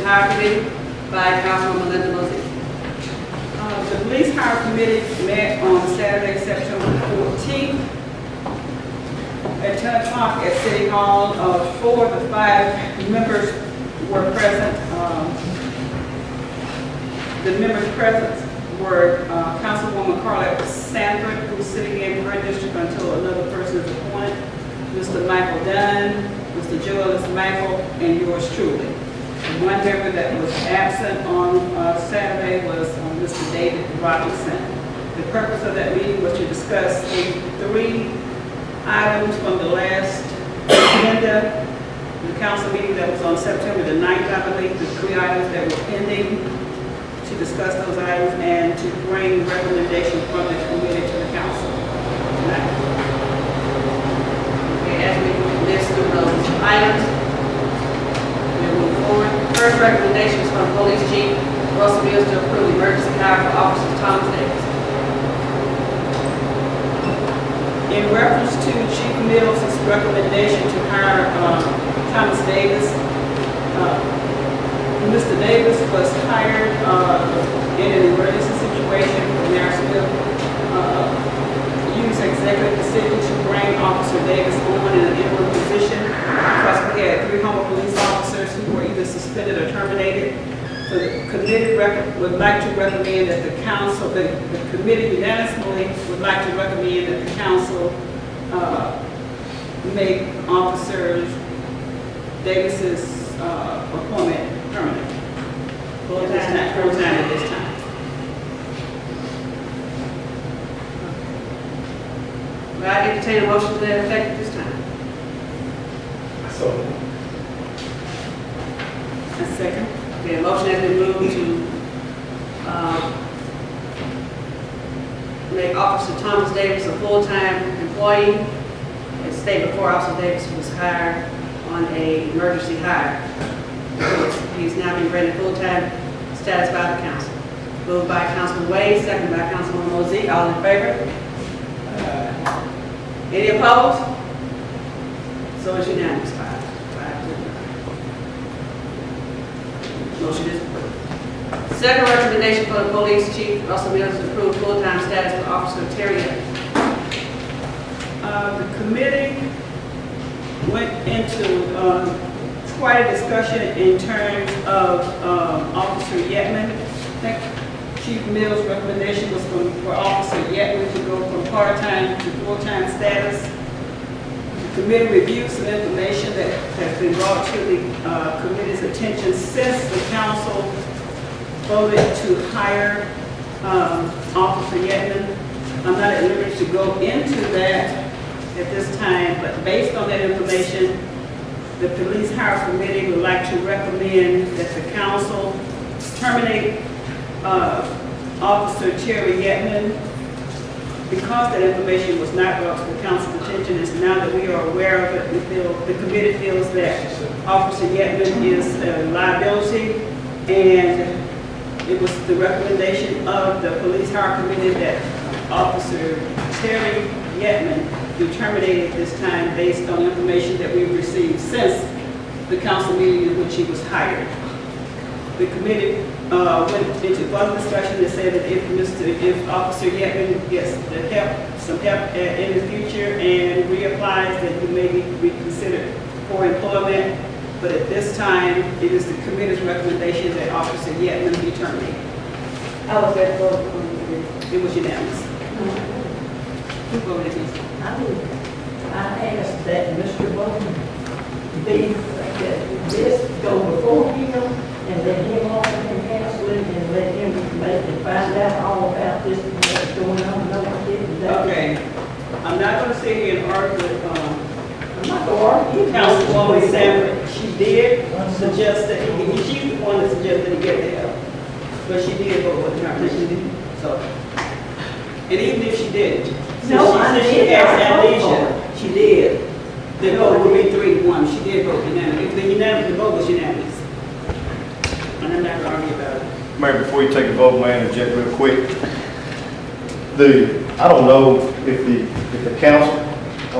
Hire Committee by Councilwoman Linda Mosey. The Police Hire Committee met on Saturday, September 14th at 10 o'clock at City Hall. 4 of the 5 members were present. The members present were Councilwoman Carla Sanford, who's sitting in her district until another person is appointed, Mr. Michael Dunn, Mr. Joel Michael, and yours truly. The one member that was absent on Saturday was Mr. David Robinson. The purpose of that meeting was to discuss 3 items from the last agenda, the council meeting that was on September the 9th, I believe, the 3 items that were pending, to discuss those items and to bring recommendations from the committee to the council. Okay, as we list through those items, we'll move forward. First recommendation is from Police Chief Russell Mills to approve emergency hire for Officer Thomas Davis. In reference to Chief Mills' recommendation to hire Thomas Davis, Mr. Davis was hired in an emergency situation for Marysville. Used executive decision to bring Officer Davis on in an interim position because we had 3 Homer police officers who were either suspended or terminated. So the committee would like to recommend that the council, the committee unanimously would like to recommend that the council make Officer Davis's appointment permanent. Full-time at this time. Will I entertain a motion to that effect at this time? So, A second. Okay, a motion has been moved to make Officer Thomas Davis a full-time employee. As stated before, Officer Davis was hired on an emergency hire. He's now been granted full-time status by the council. Moved by Councilman Wade, second by Councilwoman Mosey. All in favor? Any opposed? So it's unanimous, 5 to 0. Motion is approved. Second recommendation for the Police Chief Russell Mills to approve full-time status for Officer Terry. The committee went into quite a discussion in terms of Officer Yetman. I think Chief Mills' recommendation was for Officer Yetman to go from part-time to full-time status. The committee reviewed some information that has been brought to the committee's attention since the council voted to hire Officer Yetman. I'm not at liberty to go into that at this time, but based on that information, the Police Hire Committee would like to recommend that the council terminate Officer Terry Yetman. Because that information was not brought to the council's attention, it's now that we are aware of it, the committee feels that Officer Yetman is a liability, and it was the recommendation of the Police Hire Committee that Officer Terry Yetman be terminated this time based on information that we've received since the council meeting in which he was hired. The committee went into further discussion and said that if Officer Yetman gets some help in the future and reapplies, that he may be reconsidered for employment. But at this time, it is the committee's recommendation that Officer Yetman be terminated. I was at vote on it. It was unanimous. Who voted against it? I asked that Mr. Bowman be, that this go before him and let him off and cancel it and let him make and find out all about this and what's going on. No, I didn't. Okay. I'm not going to sit here and argue with I'm not going to argue. Councilwoman Sanford. She did suggest that she's the one that suggested he get the help. But she did vote for the termination. So, and even if she didn't, No, I since she did. has I amnesia, she did. The vote would be 3-1. She did vote unanimous. The vote was unanimous. And I'm not going to argue about it. Mayor, before you take a vote, may I interject real quick? I don't know if the council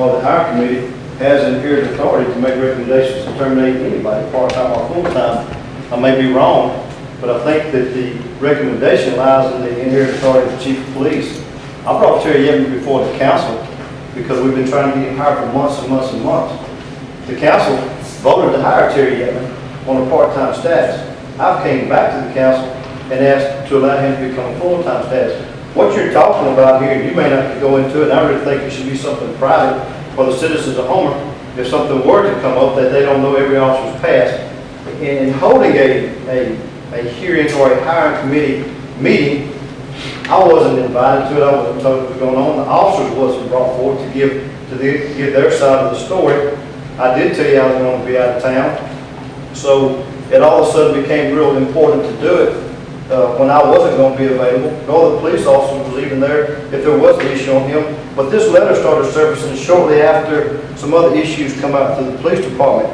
or the hire committee has inherent authority to make recommendations to terminate anybody, part-time or full-time, I may be wrong, but I think that the recommendation lies in the inherent authority of the chief of police. I brought Terry Yetman before the council because we've been trying to get him hired for months and months and months. The council voted to hire Terry Yetman on a part-time status. I came back to the council and asked to allow him to become a full-time status. What you're talking about here, you may not go into it, and I really think it should be something private for the citizens of Homer. If something were to come up that they don't know every officer's past, in holding a hearing or a hiring committee meeting, I wasn't invited to it. I wasn't told what was going on. The officers wasn't brought forward to give their side of the story. I did tell you I was going to be out of town, so it all of a sudden became real important to do it when I wasn't going to be available. No other police officer was even there if there was an issue on him. But this letter started surfacing shortly after some other issues come out to the police department.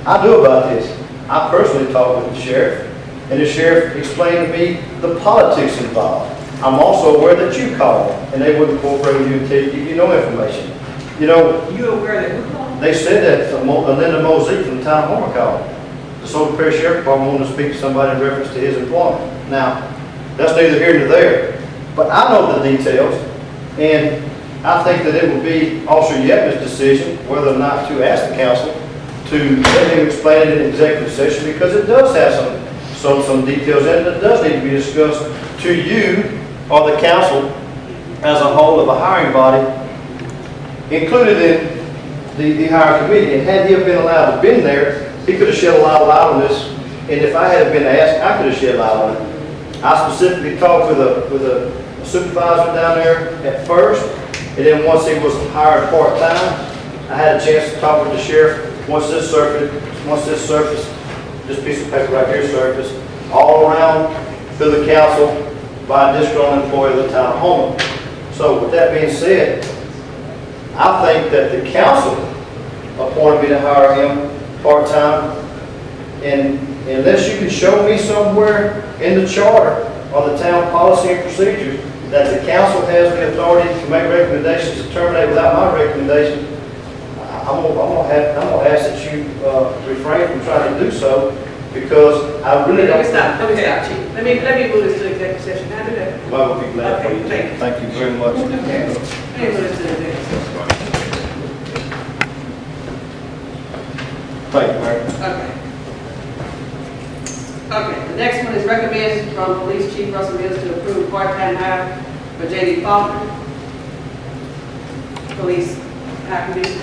I knew about this. I personally talked with the sheriff, and the sheriff explained to me the politics involved. I'm also aware that you called, and they wouldn't cooperate with you until you give you no information. You know, You aware that who called? they said that Linda Mosey from the town of Homer called. The Soda Parish Sheriff Department wanted to speak to somebody in reference to his employment. Now, that's neither here nor there, but I know the details, and I think that it would be Officer Yetman's decision whether or not to ask the council to let him explain it in executive session, because it does have some details in it that does need to be discussed to you or the council as a whole of a hiring body, included in the hiring committee. And had he been allowed to been there, he could have shed a lot of light on this. And if I had been asked, I could have shed light on it. I specifically talked with a supervisor down there at first, and then once he was hired part-time, I had a chance to talk with the sheriff. Once this surfaced, this piece of paper right here surfaced, all around through the council by a disgruntled employee of the town of Homer. So with that being said, I think that the council appointed me to hire him part-time, and unless you can show me somewhere in the charter or the town policy and procedures that the council has the authority to make recommendations to terminate without my recommendation, I'm gonna ask that you refrain from trying to do so, because I really Let don't. me stop, Chief. Let me move this to executive session. Can I do that? Well, we'll be glad for you. Okay, Thank you very much. Let me move this to executive session. Thank you, Mayor. Okay. Okay, the next one is recommended from Police Chief Russell Mills to approve part-time hire for J.D. Faulkner. Police hire committee.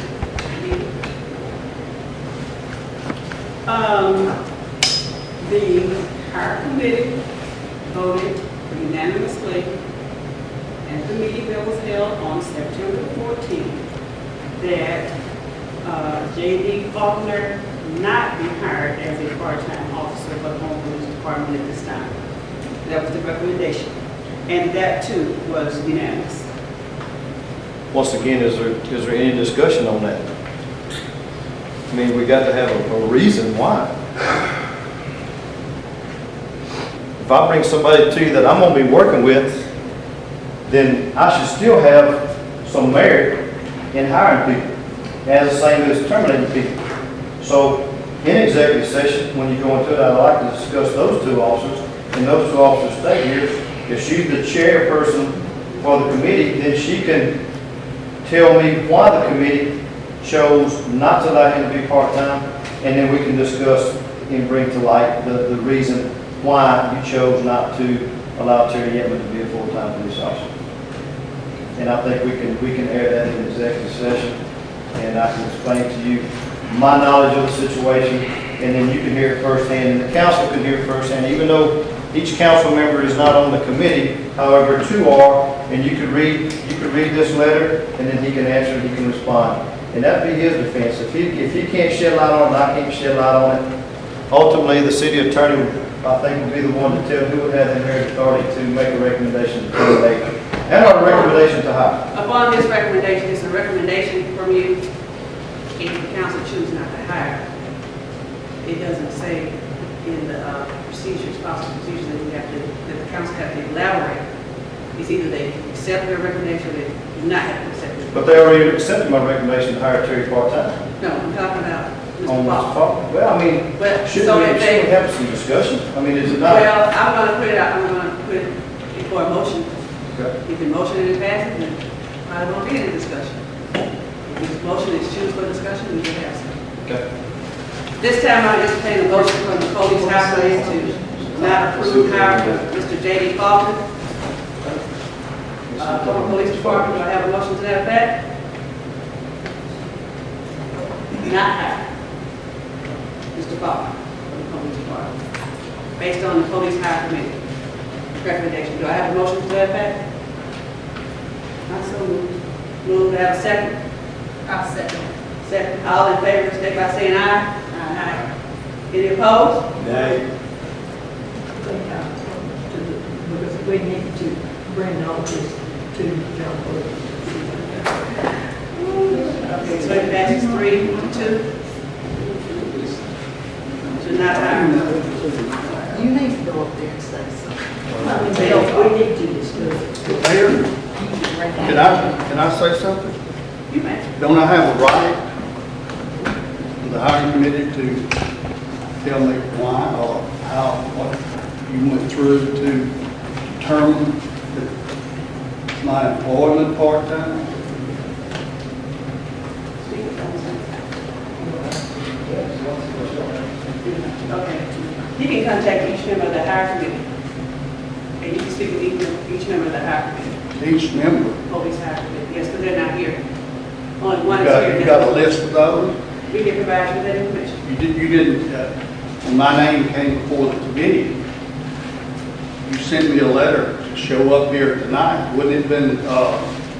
The hire committee voted unanimously at the meeting that was held on September 14th that J.D. Faulkner not be hired as a part-time officer for the Home Police Department at this time. That was the recommendation, and that too was unanimous. Once again, is there any discussion on that? I mean, we got to have a reason why. If I bring somebody to you that I'm going to be working with, then I should still have some merit in hiring people, as the same as terminating people. So, in executive session, when you go into it, I'd like to discuss those two officers, and those two officers stay here. If she's the chairperson for the committee, then she can tell me why the committee chose not to allow him to be part-time, and then we can discuss and bring to light the reason why you chose not to allow Terry Yetman to be a full-time police officer. And I think we can air that in executive session, and I can explain to you my knowledge of the situation, and then you can hear it firsthand, and the council can hear it firsthand, even though each council member is not on the committee. However, two are, and you could read this letter, and then he can answer, he can respond. And that'd be his defense. If he can't shed light on it, and I can't shed light on it, ultimately the city attorney, I think, would be the one to tell who would have the inherent authority to make a recommendation to terminate, and a recommendation to hire. Upon this recommendation, it's a recommendation from you. If the council chooses not to hire, it doesn't say in the procedures, policy procedures, that the council have to elaborate. It's either they accept their recommendation or they do not have to accept it. But they already accepted my recommendation to hire Terry part-time. No, I'm talking about On Mr. Mr. Paul. Faulkner? Well, I mean, But, should so we if they, have some discussion? I mean, is it not? well, I'm gonna put it out, I'm gonna put it before a motion. Okay. If the motion is passed, then I don't be any discussion. If the motion is choose for discussion, we can have some. Okay. This time I entertain a motion from the police house to not approve hiring Mr. J.D. Faulkner. From police department, do I have a motion to that effect? Not hire Mr. Faulkner from the police department, based on the police hire committee recommendation. Do I have a motion to that effect? I so moved. Move, to have a second? I'll second. Second, all in favor, state by saying aye. Aye. Any opposed? Because we need to bring all this to John Boyd. Okay, so it passes 3-2. To not hire. You need to go up there and say something. We need to discuss it. Mayor, can I say something? You may. Don't I have a right, the hiring committee, to tell me why or how, what you went through to determine that my employment part-time? Okay. You can contact each member of the hire committee. And you can speak with each member of the hire committee, Each member, police hire committee. Yes, because they're not here. Only one you is here. got a list of those? We can provide you with that information. You didn't, when my name came before the committee, you sent me a letter to show up here tonight. Wouldn't it have been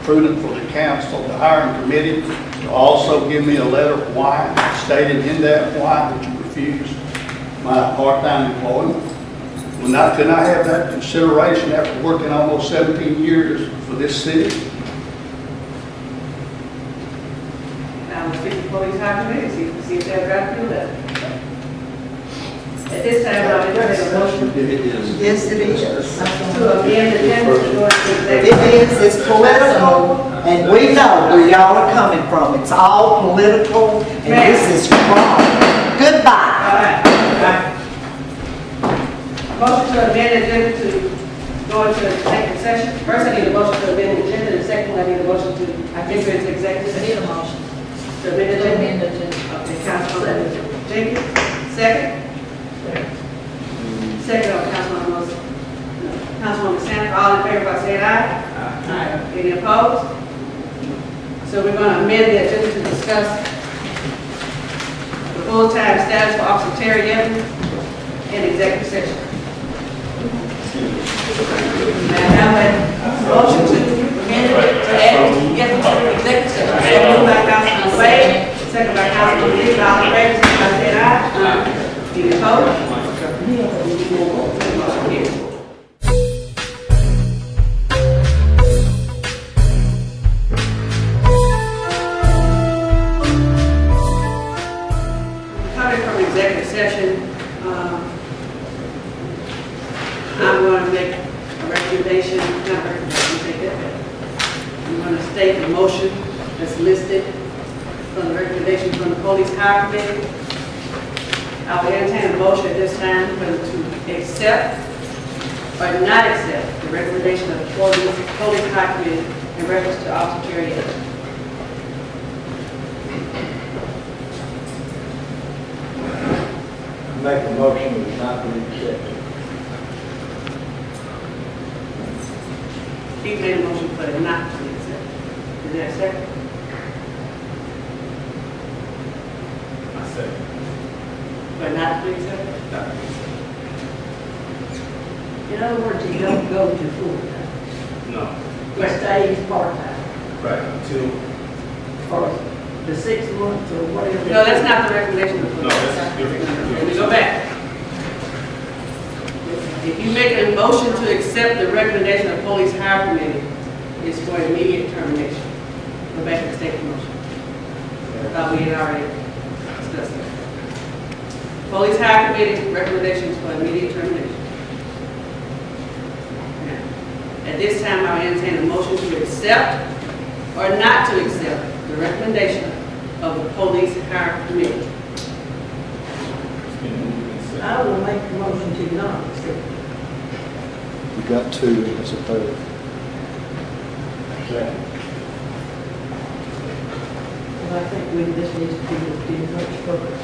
prudent for the council, the hiring committee, to also give me a letter why, stated in that why would you refuse my part-time employment? Couldn't I have that consideration after working almost 17 years for this city? Now, we'll speak to the police hire committee, see if they're got to do that. At this time, I'll entertain a motion Yes, it is. to amend the agenda to go into It executive. is, it's political, and we know where y'all are coming from. It's all political, and this is wrong. Goodbye. All right. Motion to amend the agenda to go into executive session. First, I need a motion to amend the agenda, and second, I need a motion to enter into executive session. motion. To amend the agenda. Okay, Councilman Jenkins, second. Second on Councilman Wilson. Councilwoman Sanders, all in favor by saying aye? Aye. Any opposed? So we're going to amend the agenda to discuss the full-time status for Officer Terry Evans in executive session. May I have a motion to amend it to add, get into executive session? So moved by Councilman Wade, second by Councilman Lee, all in favor, say by saying aye? Any opposed? Coming from executive session, I'm going to make a recommendation, not a recommendation, take that. I'm going to state the motion that's listed from the recommendation from the police hire committee. I will entertain a motion at this time whether to accept or not accept the recommendation of the police hire committee in reference to Officer Terry Evans. Make a motion to not be accepted. He made a motion for it not to be accepted. Is there a second? I second. For not to be accepted? In other words, he don't go to full-time. No. He stays part-time Right, until, for the 6 months or whatever. No, that's not the recommendation of the no, police. that's different. Let me go back. If you make a motion to accept the recommendation of police hire committee, it's for immediate termination. Go back and state the motion. I thought we had already discussed that. Police hire committee recommendations for immediate termination. Now, at this time, I will entertain a motion to accept or not to accept the recommendation of the police hire committee I will make the motion to not accept. You got two, that's a third. And I think we just need to do much further.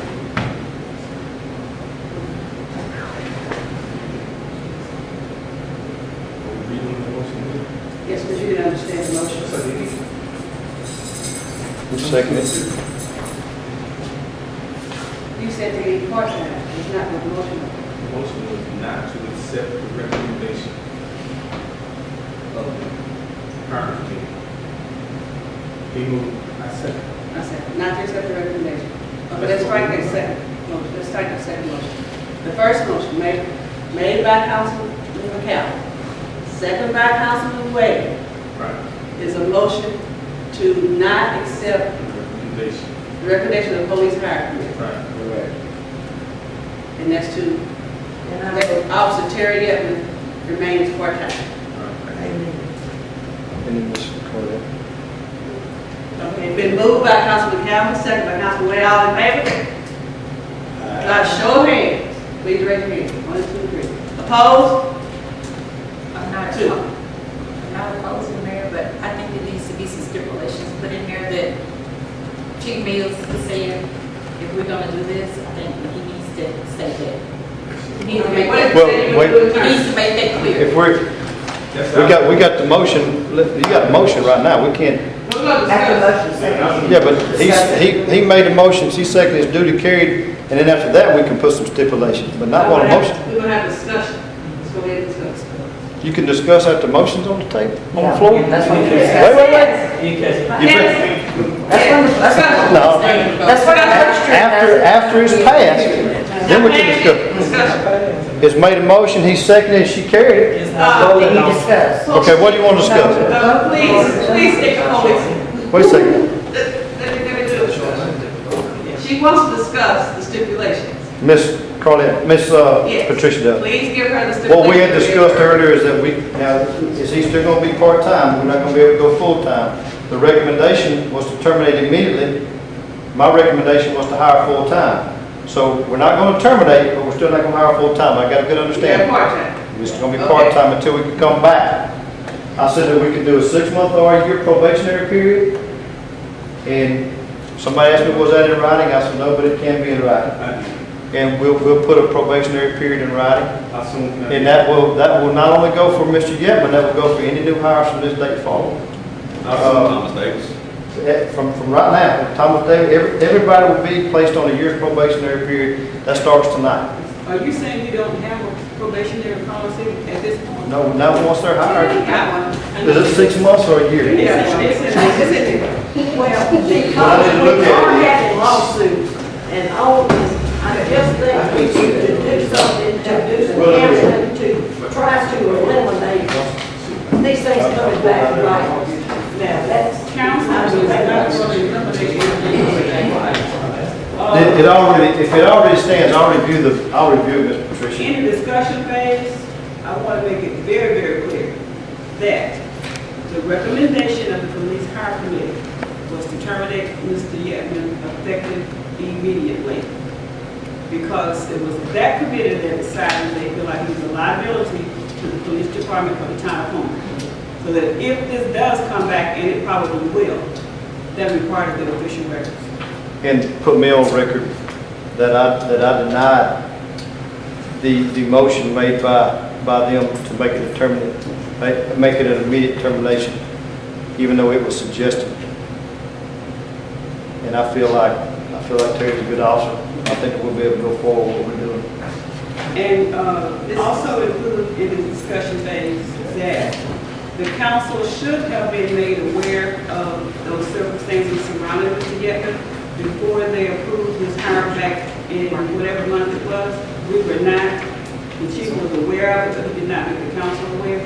Yes, but you didn't understand the motion. Who seconded it? You said they need part-time, it's not the motion. The motion was not to accept the recommendation of the current committee. He moved, I said. I said, not to accept the recommendation. Okay, let's strike that second motion, let's strike that second motion. The first motion made by Councilman McCallum, second by Councilman Wade, Right. is a motion to not accept The recommendation. the recommendation of the police hire committee. Right. Correct. And that's to, And I that will, Officer Terry Yetman remains part-time. amen. And then Ms. Corlett. Okay, it's been moved by Councilman Calvin, second by Councilman Wade, all in favor? Show of hands, please raise your hand, 1, 2, 3. Opposed? I'm not, Two. I'm not opposing Mayor, but I think there needs to be some stipulations put in there that Chief Mills said, if we're gonna do this, I think he needs to state that. He needs to make that, Well, he wait. needs to make that clear. If we got the motion, you got the motion right now, we can't, We're going to After discuss. motion second. yeah, but he made a motion, he seconded his duty carried, and then after that, we can put some stipulations, but not on a motion. We're going to have discussion. Let's go ahead and discuss. You can discuss after motion's on the table, on the floor. Yeah, that's what you Wait, said. wait, wait. You bet- No, That's what after it's passed, then we can discuss. Discussion. It's made a motion, he seconded, she carried it. Then you discuss. Okay, what do you want to discuss? Please take a moment. Wait a second. Let me do it. She wants to discuss the stipulations. Miss Carlette, Miss Yes. Patricia Dell. Please give her the stipulations. What we had discussed earlier is that now, is he still gonna be part-time? We're not gonna be able to go full-time. The recommendation was to terminate immediately. My recommendation was to hire full-time. So we're not gonna terminate, but we're still not gonna hire full-time. I got a good Yeah, understanding. part-time. It's gonna be Okay. part-time until we can come back. I said that we could do a 6-month or a year probationary period. And somebody asked me, was that in writing? I said, no, but it can be in writing. And we'll put a probationary period in writing. And that will not only go for Mr. Yetman, that will go for any new hires from this date forward. Thomas Davis. From right now, Thomas Davis, everybody will be placed on a year's probationary period. That starts tonight. Are you saying you don't have a probationary policy at this point? No, not once they're hired. Got one. Is it 6 months or a year? Yeah, it's in- It's in there. Well, Well, I because didn't look we at it. are having lawsuits and all this, I just think we should do something to do some Well, counseling to try to eliminate these things coming back to life. Now, that's. Council is not going to eliminate It already, if it already stands, I'll review it, Ms. Patricia. In the discussion phase, I want to make it very, very clear that the recommendation of the police hire committee was to terminate Mr. Yetman effective immediately. Because it was that committee that decided they feel like he was a liability to the police department for the town of Homer. So that if this does come back, and it probably will, that will be part of the official records. And put me on record that I denied the motion made by them to make it a terminate, make it an immediate termination, even though it was suggested. And I feel like Terry's a good officer. I think we'll be able to go forward with what we're doing. And also include in the discussion phase that the council should have been made aware of those circumstances surrounding Mr. Yetman before they approved his hire back in whatever month it was. We were not, the chief was aware of it, but he did not make the council aware.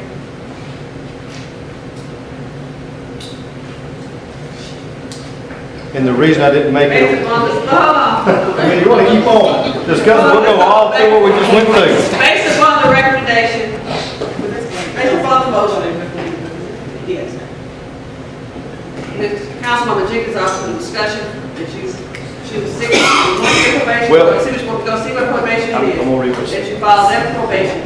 And the reason I didn't make Based it, upon the, I mean, you want to keep on discussing, we'll go all through what we just went through. based upon the recommendation, based upon the motion. Yes. Councilwoman Jenkins also in discussion, and choose 6 months probation. Well- We're gonna see what probation I'm is. gonna read this. That you follow that probation.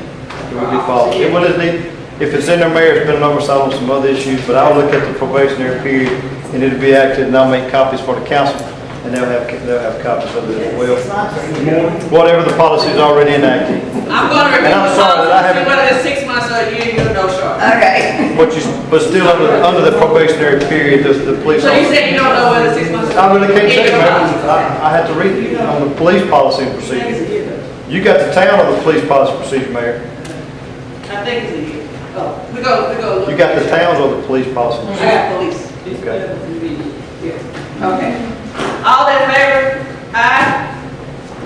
It will be followed. It will need, if it's in there, Mayor, it's been an oversight on some other issues, but I'll look at the probationary period, and it'll be active, and I'll make copies for the council, and they'll have copies of it as well. Whatever the policy is already enacted. I'm gonna review And I'm the sorry that I policy, see haven't- whether it's 6 months or a year, you'll know short. Okay. But still under the probationary period, the police So you officer. said you don't know whether 6 months. I really can't say, In your Mayor. policy. I had to read it on the police policy and procedure. You got the town or the police policy procedure, Mayor? I think it's a year. Oh, we go look. You got the towns or the police policy? I got police. Okay. Okay. All in favor? Aye.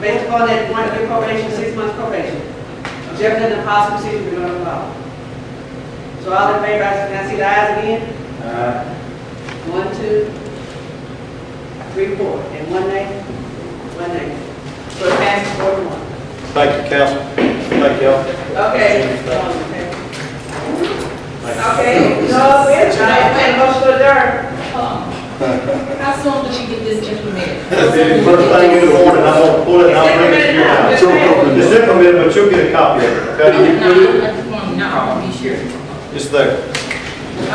Based upon that 1 year probation, 6 months probation. Jeopardy and the policy procedure we're gonna follow. So all in favor, can I see the ayes again? 1, 2, 3, 4, and 1 nay? 1 nay. So it passes 4-1. Thank you, council. Thank y'all. Okay. Okay, no, it's not, motion to adjourn. How soon did you get this implemented? First thing in the morning, I'm gonna pull it and I'll bring it to your house. It's implemented, but you'll get a copy of it, okay? I just want to know, I want to be sure. It's there.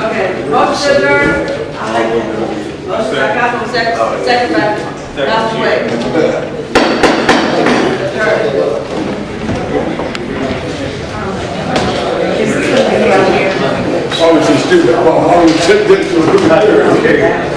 Okay, motion to adjourn. Motion by Councilman, second by Councilman Wade. I was just stupid. I was just